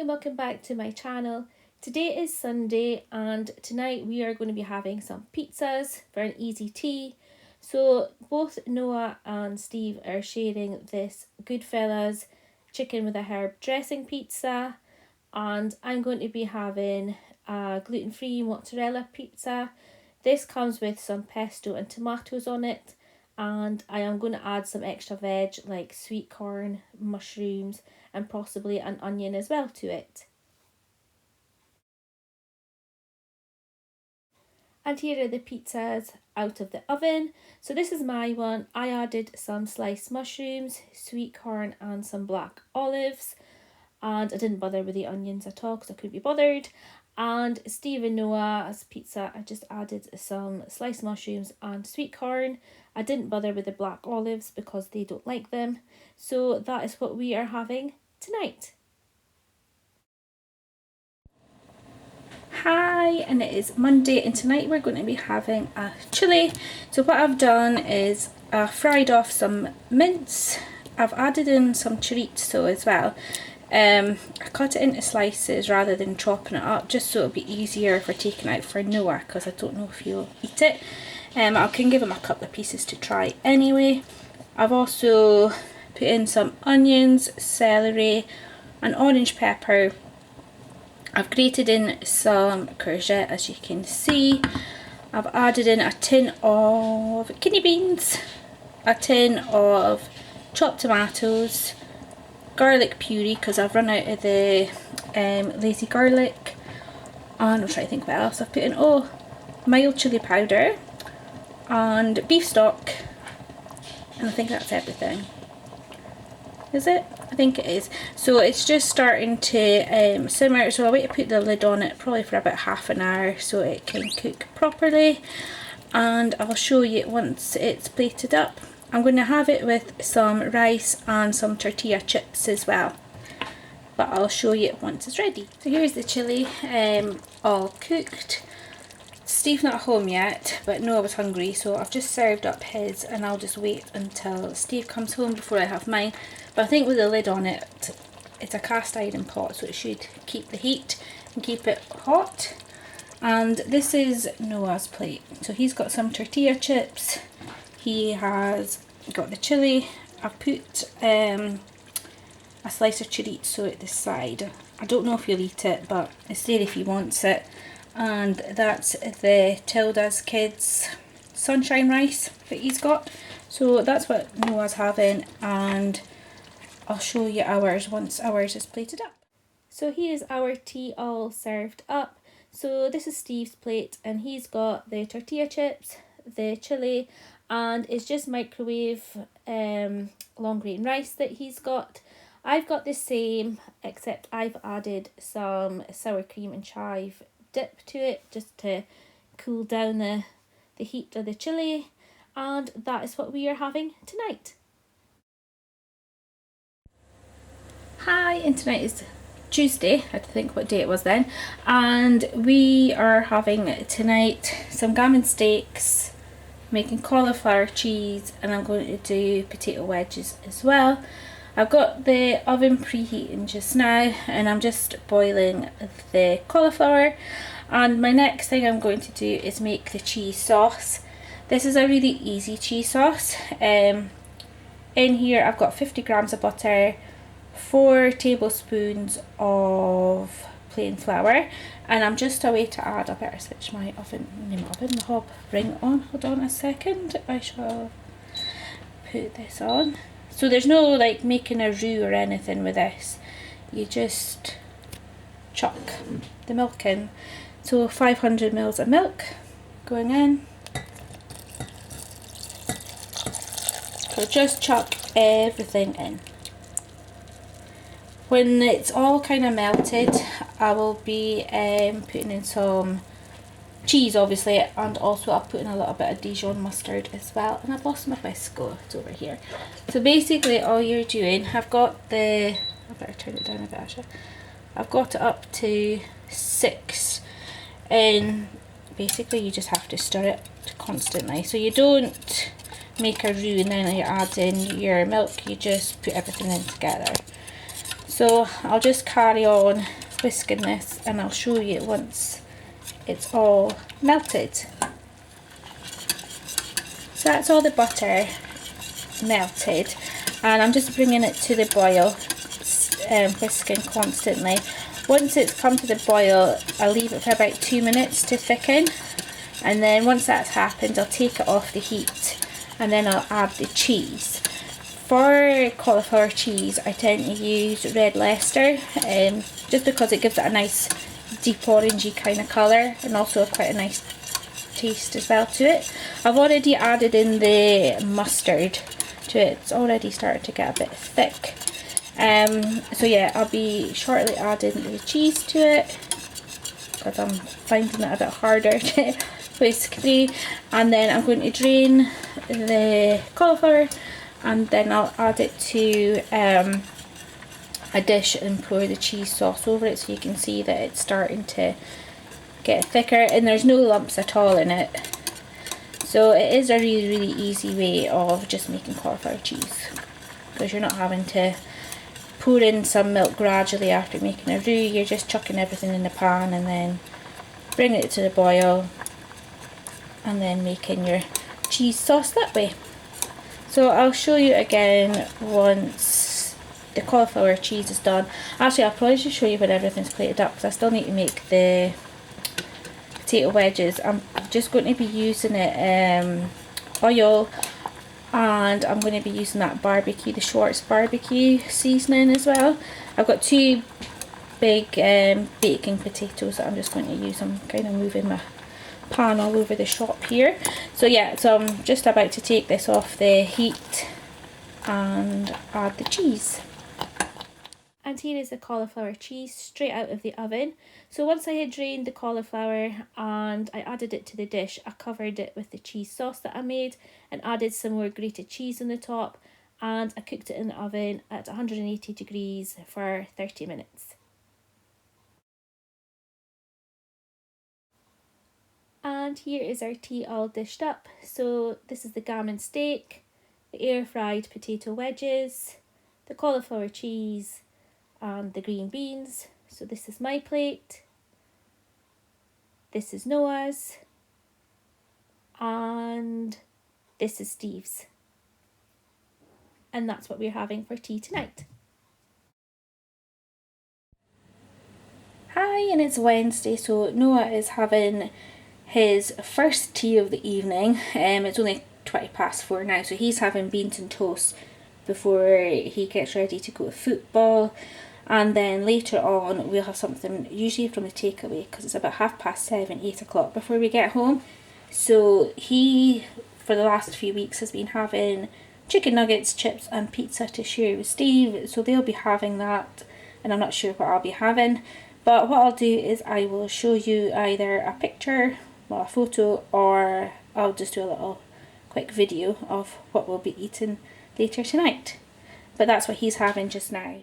and welcome back to my channel. Today is Sunday and tonight we are going to be having some pizzas for an easy tea. So both Noah and Steve are sharing this Goodfellas chicken with a herb dressing pizza, and I'm going to be having a gluten-free mozzarella pizza. This comes with some pesto and tomatoes on it, and I am going to add some extra veg like sweet corn, mushrooms, and possibly an onion as well to it. And here are the pizzas out of the oven. So this is my one. I added some sliced mushrooms, sweet corn, and some black olives. And I didn't bother with the onions at all because I couldn't be bothered. And Steve and Noah's pizza, I just added some sliced mushrooms and sweet corn. I didn't bother with the black olives because they don't like them. So that is what we are having tonight. Hi, and it is Monday, and tonight we're going to be having a chili. So what I've done is I fried off some mince. I've added in some chorizo as well. I cut it into slices rather than chopping it up, just so it'll be easier for taking out for Noah, because I don't know if he'll eat it. I can give him a couple of pieces to try anyway. I've also put in some onions, celery, and orange pepper. I've grated in some courgette, as you can see. I've added in a tin of kidney beans, a tin of chopped tomatoes, garlic puree because I've run out of the lazy garlic, and I'm trying to think what else I've put in. Oh, mild chili powder and beef stock, and I think that's everything. Is it? I think it is. So it's just starting to simmer, so I'll wait to put the lid on it probably for about half an hour so it can cook properly, and I'll show you once it's plated up. I'm going to have it with some rice and some tortilla chips as well, but I'll show you once it's ready. So here's the chili all cooked. Steve's not home yet, but Noah was hungry, so I've just served up his, and I'll just wait until Steve comes home before I have mine. But I think with the lid on it, it's a cast iron pot, so it should keep the heat and keep it hot. And this is Noah's plate. So he's got some tortilla chips, he has got the chili. I've put a slice of chorizo at the side. I don't know if he'll eat it, but it's there if he wants it. And that's the Tilda's Kids sunshine rice that he's got. So that's what Noah's having, and I'll show you ours once ours is plated up. So here's our tea all served up. So this is Steve's plate, and he's got the tortilla chips, the chili, and it's just microwave long grain rice that he's got. I've got the same, except I've added some sour cream and chive dip to it just to cool down the heat of the chili, and that is what we are having tonight. Hi, and tonight is Tuesday, I have to think what day it was then, and we are having tonight some gammon steaks, making cauliflower cheese, and I'm going to do potato wedges as well. I've got the oven preheating just now, and I'm just boiling the cauliflower. And my next thing I'm going to do is make the cheese sauce. This is a really easy cheese sauce. In here I've got 50 grams of butter, 4 tablespoons of plain flour, and I'm just away to add. I better switch my the hob ring on. Hold on a second. I shall put this on. So there's no like making a roux or anything with this. You just chuck the milk in. So 500 mils of milk going in. So just chuck everything in. When it's all kind of melted, I will be putting in some cheese obviously, and also I'll put in a little bit of Dijon mustard as well. And I've lost my whisk. It's over here. So basically all you're doing, I better turn it down a bit actually. I've got it up to 6, and basically you just have to stir it constantly. So you don't make a roux and then you add in your milk, you just put everything in together. So I'll just carry on whisking this and I'll show you once it's all melted. So that's all the butter melted, and I'm just bringing it to the boil, whisking constantly. Once it's come to the boil, I'll leave it for about 2 minutes to thicken, and then once that's happened, I'll take it off the heat and then I'll add the cheese. For cauliflower cheese, I tend to use Red Leicester, just because it gives it a nice deep orangey kind of colour, and also quite a nice taste as well to it. I've already added in the mustard to it. It's already started to get a bit thick. So yeah, I'll be shortly adding the cheese to it because I'm finding it a bit harder to whisk through. And then I'm going to drain the cauliflower, and then I'll add it to a dish and pour the cheese sauce over it, so you can see that it's starting to get thicker and there's no lumps at all in it. So it is a really easy way of just making cauliflower cheese, because you're not having to pour in some milk gradually after making a roux. You're just chucking everything in the pan and then bringing it to the boil and then making your cheese sauce that way. So I'll show you again once the cauliflower cheese is done. Actually, I'll probably just show you when everything's plated up, because I still need to make the potato wedges. I'm just going to be using it oil, and I'm going to be using that barbecue, the Schwartz barbecue seasoning as well. I've got 2 big baking potatoes that I'm just going to use. I'm kind of moving my pan all over the shop here. So yeah, so I'm just about to take this off the heat and add the cheese. And here is the cauliflower cheese straight out of the oven. So once I had drained the cauliflower and I added it to the dish, I covered it with the cheese sauce that I made and added some more grated cheese on the top, and I cooked it in the oven at 180 degrees for 30 minutes. And here is our tea all dished up. So this is the gammon steak, the air fried potato wedges, the cauliflower cheese, and the green beans. So this is my plate, this is Noah's, and this is Steve's. And that's what we're having for tea tonight. Hi, and it's Wednesday, so Noah is having his first tea of the evening. It's only 4:20 now, so he's having beans and toast before he gets ready to go to football. And then later on we'll have something, usually from the takeaway, because it's about 7:30, 8 o'clock before we get home. So he, for the last few weeks, has been having chicken nuggets, chips and pizza to share with Steve. So they'll be having that, and I'm not sure what I'll be having. But what I'll do is I will show you either a picture, well, a photo, or I'll just do a little quick video of what we'll be eating later tonight. But that's what he's having just now.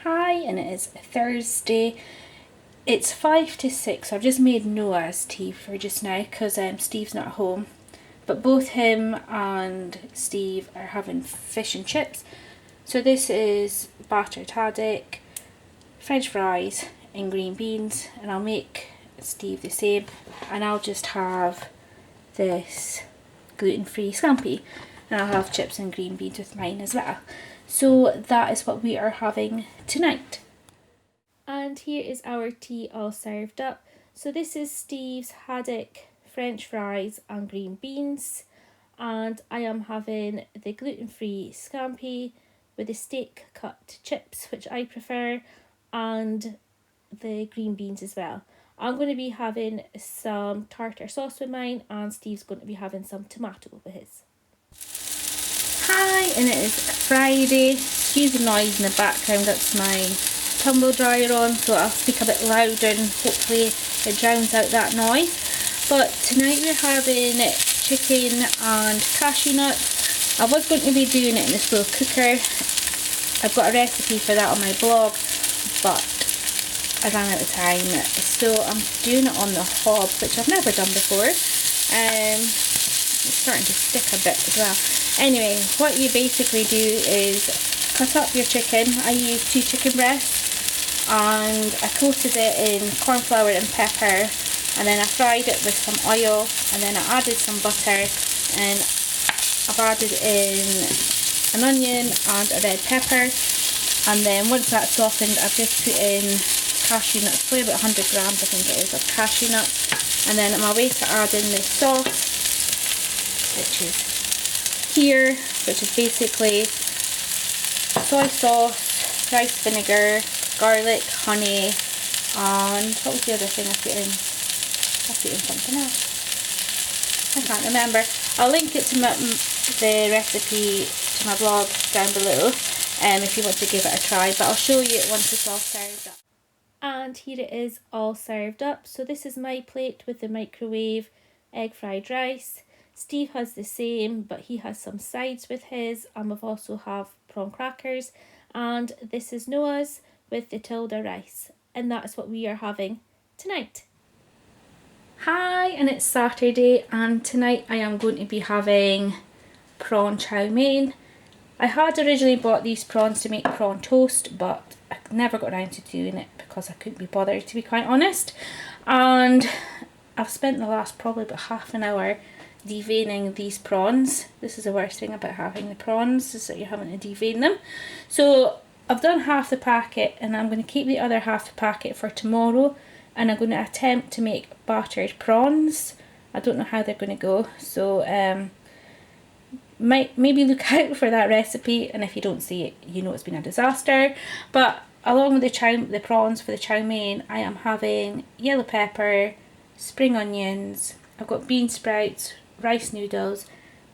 Hi, and it is Thursday. It's 5 to 6. I've just made Noah's tea for just now because Steve's not home. But both him and Steve are having fish and chips. So this is battered haddock, French fries and green beans, and I'll make Steve the same, and I'll just have this gluten-free scampi, and I'll have chips and green beans with mine as well. So that is what we are having tonight. And here is our tea all served up. So this is Steve's haddock, French fries and green beans, and I am having the gluten-free scampi with the steak cut chips, which I prefer, and the green beans as well. I'm going to be having some tartar sauce with mine, and Steve's going to be having some tomato with his. Hi, and it is Friday. Excuse the noise in the background, that's my tumble dryer on, so I'll speak a bit louder and hopefully it drowns out that noise. But tonight we're having chicken and cashew nuts. I was going to be doing it in the slow cooker. I've got a recipe for that on my blog, but I ran out of time, so I'm doing it on the hob, which I've never done before. It's starting to stick a bit as well. Anyway, what you basically do is cut up your chicken. I used 2 chicken breasts and I coated it in corn flour and pepper, and then I fried it with some oil, and then I added some butter, and I've added in an onion and a red pepper, and then once that's softened I've just put in cashew nuts, probably about 100 grams I think it is of cashew nuts, and then I'm on my way to add in this sauce, which is here, which is basically soy sauce, rice vinegar, garlic, honey, and what was the other thing I put in? I put in something else. I can't remember. I'll link it to the recipe to my blog down below if you want to give it a try, but I'll show you it once it's all served up. And here it is all served up. So this is my plate with the microwave egg fried rice. Steve has the same, but he has some sides with his, and we've also have prawn crackers, and this is Noah's with the Tilda rice, and that's what we are having tonight. Hi, and it's Saturday, and tonight I am going to be having prawn chow mein. I had originally bought these prawns to make prawn toast, but I never got around to doing it because I couldn't be bothered, to be quite honest, and I've spent the last probably about half an hour deveining these prawns. This is the worst thing about having the prawns, is that you're having to devein them. So I've done half the packet, and I'm going to keep the other half the packet for tomorrow, and I'm going to attempt to make battered prawns. I don't know how they're going to go, so maybe look out for that recipe, and if you don't see it, you know it's been a disaster. But along with the prawns for the chow mein, I am having yellow pepper, spring onions, I've got bean sprouts, rice noodles,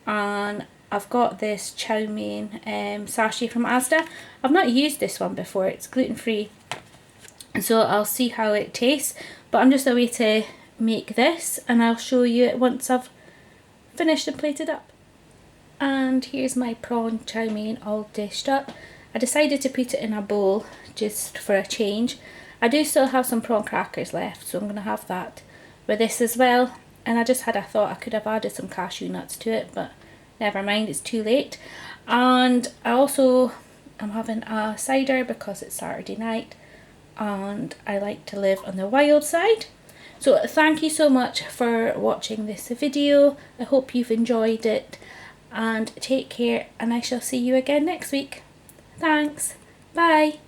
and I've got this chow mein sachet from Asda. I've not used this one before, it's gluten free, so I'll see how it tastes, but I'm just away to make this, and I'll show you it once I've finished and plated up. And here's my prawn chow mein all dished up. I decided to put it in a bowl just for a change. I do still have some prawn crackers left, so I'm going to have that with this as well. And I just had a thought I could have added some cashew nuts to it, but never mind, it's too late. And I also am having a cider because it's Saturday night and I like to live on the wild side. So thank you so much for watching this video. I hope you've enjoyed it, and take care, and I shall see you again next week. Thanks. Bye.